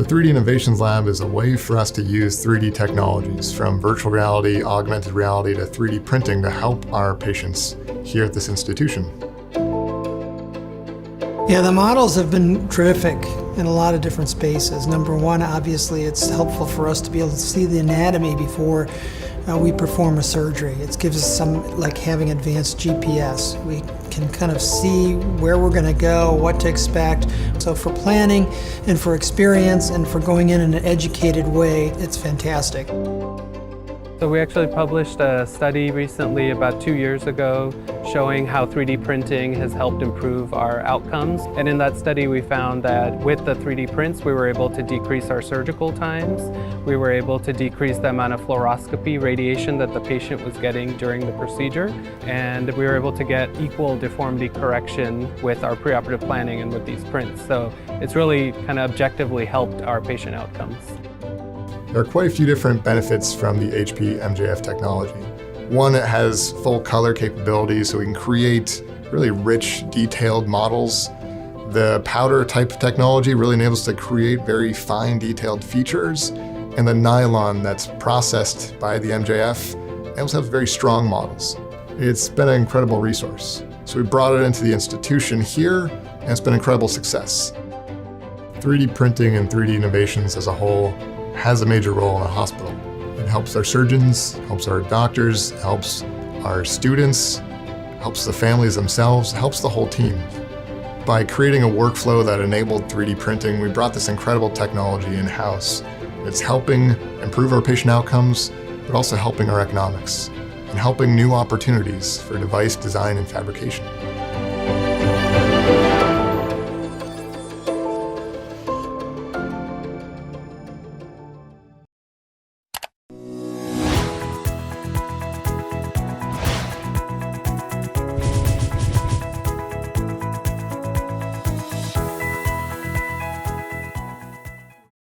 The 3D Innovations Lab is a way for us to use 3D technologies, from virtual reality, augmented reality, to 3D printing to help our patients here at this institution. Yeah, the models have been terrific in a lot of different spaces. Number one, obviously, it's helpful for us to be able to see the anatomy before we perform a surgery. It gives us some, like having advanced GPS. We can kind of see where we're going to go, what to expect. So for planning and for experience and for going in an educated way, it's fantastic. So we actually published a study recently, about 2 years ago, showing how 3D printing has helped improve our outcomes. And in that study, we found that with the 3D prints, we were able to decrease our surgical times. We were able to decrease the amount of fluoroscopy radiation that the patient was getting during the procedure. And we were able to get equal deformity correction with our preoperative planning and with these prints. So it's really kind of objectively helped our patient outcomes. There are quite a few different benefits from the HP MJF technology. One, it has full color capabilities, so we can create really rich, detailed models. The powder type of technology really enables us to create very fine, detailed features. And the nylon that's processed by the MJF enables us to have very strong models. It's been an incredible resource. So we brought it into the institution here, and it's been an incredible success. 3D printing and 3D innovations as a whole has a major role in a hospital. It helps our surgeons, helps our doctors, helps our students, helps the families themselves, helps the whole team. By creating a workflow that enabled 3D printing, we brought this incredible technology in-house. It's helping improve our patient outcomes, but also helping our economics and helping new opportunities for device design and fabrication.